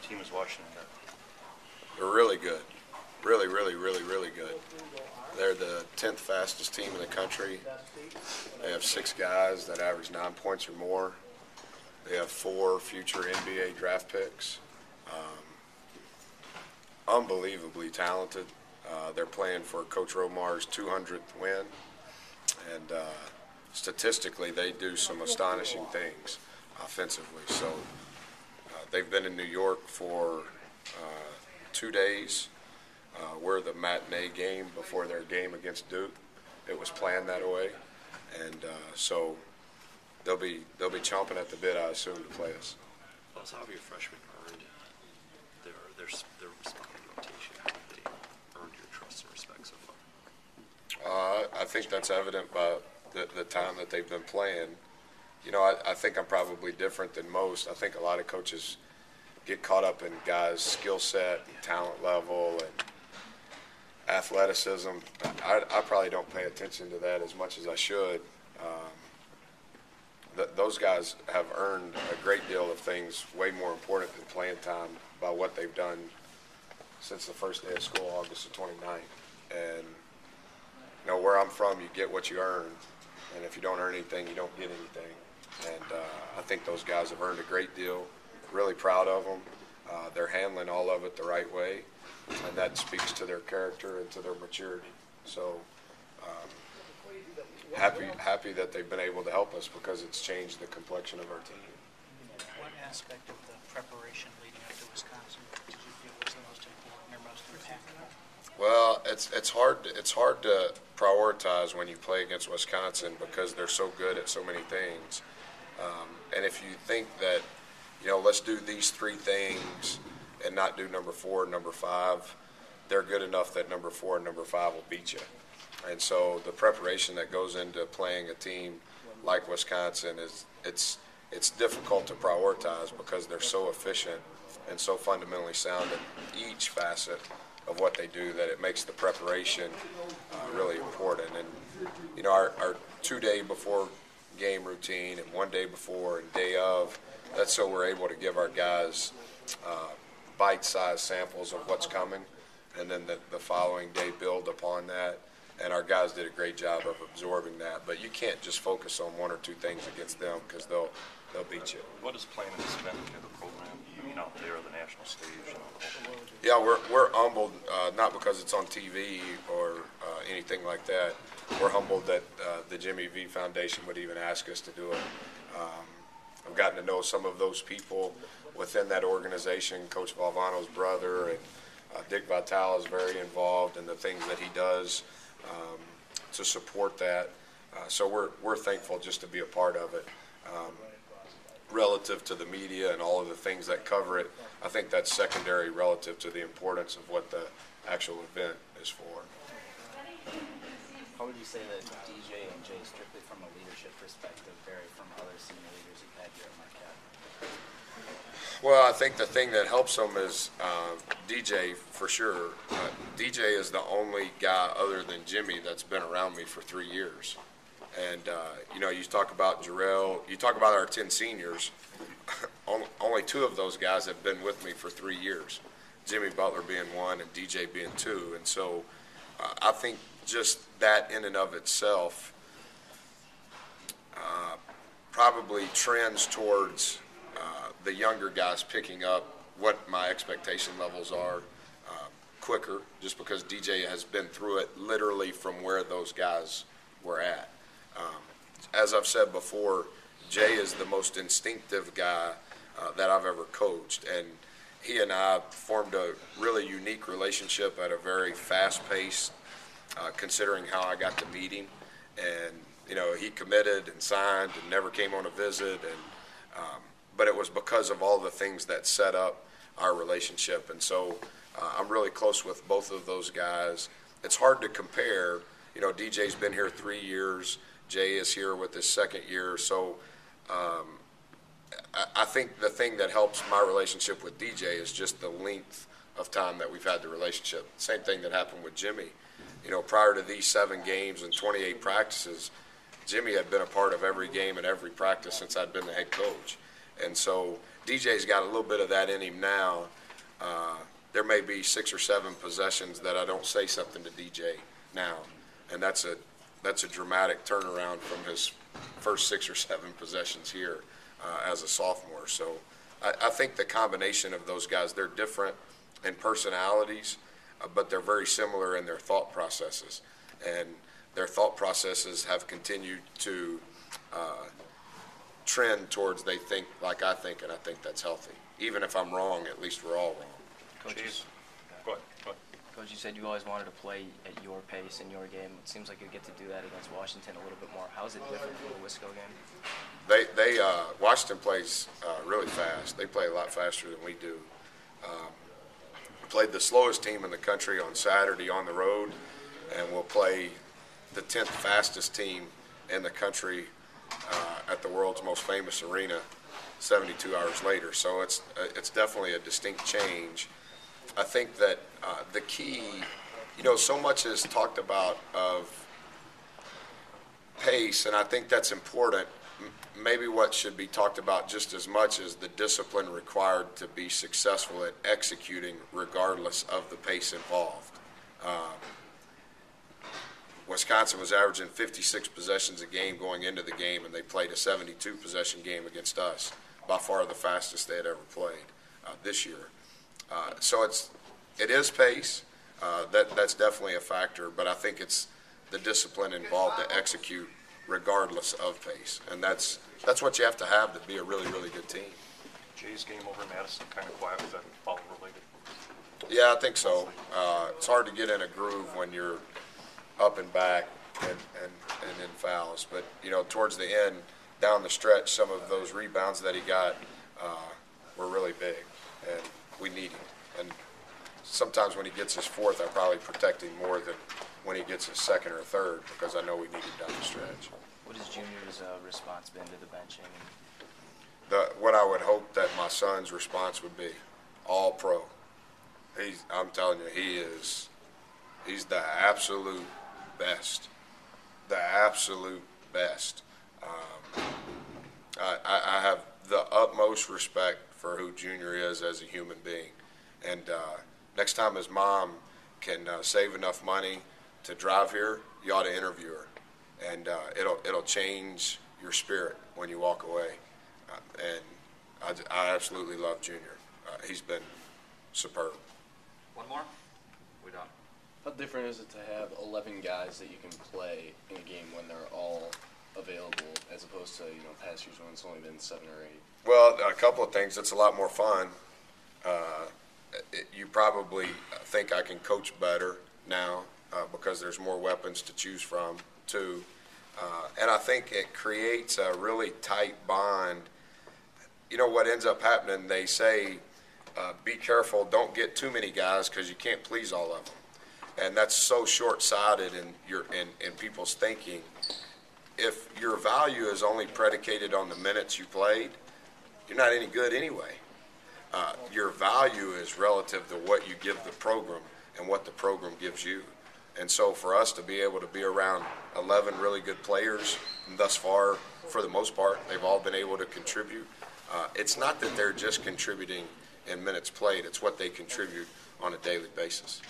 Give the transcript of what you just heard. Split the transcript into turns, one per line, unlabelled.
team is Washington got?
They're really good. Really, really, really, really good. They're the 10th fastest team in the country. They have 6 guys that average 9 points or more. They have 4 future NBA draft picks. Unbelievably talented. They're playing for Coach Romar's 200th win. And statistically, they do some astonishing things offensively. So they've been in New York for 2 days. We're the matinee game before their game against Duke. It was planned that way, and so they'll be chomping at the bit, I assume, to play us.
Plus, how have your freshmen earned their spot in rotation? How have they earned your trust and respect so far?
I think that's evident by the time that they've been playing. You know, I think I'm probably different than most. I think a lot of coaches get caught up in guys' skill set, talent level, and athleticism. I probably don't pay attention to that as much as I should. Those guys have earned a great deal of things way more important than playing time by what they've done since the first day of school, August the 29th. And, you know, where I'm from, you get what you earn. And if you don't earn anything, you don't get anything. And I think those guys have earned a great deal. Really proud of them. They're handling all of it the right way, and that speaks to their character and to their maturity. So happy that they've been able to help us because it's changed the complexion of our team.
What aspect of the preparation leading up to Wisconsin did you feel was the most important or most impactful?
Well, it's hard to prioritize when you play against Wisconsin because they're so good at so many things. And if you think that, you know, let's do these 3 things and not do number 4 and number 5, they're good enough that number 4 and number 5 will beat you. And so the preparation that goes into playing a team like Wisconsin it's difficult to prioritize because they're so efficient and so fundamentally sound in each facet of what they do that it makes the preparation really important. And, you know, our 2-day before game routine and 1 day before and day of, that's so we're able to give our guys bite-sized samples of what's coming, and then the following day build upon that. And our guys did a great job of absorbing that. But you can't just focus on 1 or 2 things against them because they'll beat you.
What is playing in this event to the program? I mean, out there on the national stage.
Yeah, we're humbled, not because it's on TV or anything like that. We're humbled that the Jimmy V Foundation would even ask us to do it. I've gotten to know some of those people within that organization. Coach Valvano's brother and Dick Vitale is very involved in the things that he does to support that. So we're thankful just to be a part of it. Relative to the media and all of the things that cover it, I think that's secondary relative to the importance of what the actual event is for.
How would you say that DJ and Jay, strictly from a leadership perspective, vary from other senior leaders you've had here at Marquette?
Well, I think the thing that helps them is DJ, for sure. DJ is the only guy other than Jimmy that's been around me for 3 years. And, you know, you talk about Jarrell, you talk about our 10 seniors, only 2 of those guys have been with me for 3 years, Jimmy Butler being 1 and DJ being 2. And so I think just that in and of itself probably trends towards the younger guys picking up what my expectation levels are quicker, just because DJ has been through it literally from where those guys were at. As I've said before, Jay is the most instinctive guy that I've ever coached, and he and I formed a really unique relationship at a very fast pace, considering how I got to meet him. And, you know, he committed and signed and never came on a visit, and but it was because of all the things that set up our relationship. And so I'm really close with both of those guys. It's hard to compare. You know, DJ's been here 3 years. Jay is here with his 2nd year. So I think the thing that helps my relationship with DJ is just the length of time that we've had the relationship. Same thing that happened with Jimmy. You know, prior to these 7 games and 28 practices, Jimmy had been a part of every game and every practice since I'd been the head coach. And so DJ's got a little bit of that in him now, there may be 6 or 7 possessions that I don't say something to DJ now, and that's a dramatic turnaround from his first 6 or 7 possessions here as a sophomore. So I think the combination of those guys, they're different in personalities, but they're very similar in their thought processes, and their thought processes have continued to trend towards they think like I think, and I think that's healthy. Even if I'm wrong, at least we're all wrong.
Jeez. Go ahead.
Coach, you said you always wanted to play at your pace in your game. It seems like you get to do that against Washington a little bit more. How is it different from the Wisco game?
Washington plays really fast. They play a lot faster than we do. Played the slowest team in the country on Saturday on the road, and we'll play the 10th fastest team in the country at the world's most famous arena 72 hours later. So it's definitely a distinct change. I think that the key, so much is talked about of pace, and I think that's important. Maybe what should be talked about just as much is the discipline required to be successful at executing regardless of the pace involved. Wisconsin was averaging 56 possessions a game going into the game, and they played a 72 possession game against us, by far the fastest they had ever played this year. So it is pace. That's definitely a factor, but I think it's the discipline involved to execute regardless of pace, and that's what you have to be a really, really good team.
Jay's game over in Madison, kind of quiet. Was that foul related?
Yeah, I think so. It's hard to get in a groove when you're up and back and in fouls, but towards the end, down the stretch, some of those rebounds that he got were really big, and we need him. And sometimes when he gets his 4th, I probably protect him more than when he gets his 2nd or 3rd, because I know we need him down the stretch.
What has Junior's response been to the benching?
What I would hope that my son's response would be, all pro. I'm telling you, he's the absolute best. The absolute best. I have the utmost respect for who Junior is as a human being. And next time his mom can save enough money to drive here, you ought to interview her. And it'll change your spirit when you walk away. And I absolutely love Junior. He's been superb.
One more? We're done.
How different is it to have 11 guys that you can play in a game when they're all available, as opposed to past years when it's only been 7 or 8?
Well, a couple of things. It's a lot more fun. You probably think I can coach better now because there's more weapons to choose from, too. And I think it creates a really tight bond. What ends up happening, they say, be careful, don't get too many guys because you can't please all of them. And that's so short-sighted in people's thinking. If your value is only predicated on the minutes you played, you're not any good anyway. Your value is relative to what you give the program and what the program gives you. And so for us to be able to be around 11 really good players, and thus far, for the most part, they've all been able to contribute. It's not that they're just contributing in minutes played. It's what they contribute on a daily basis.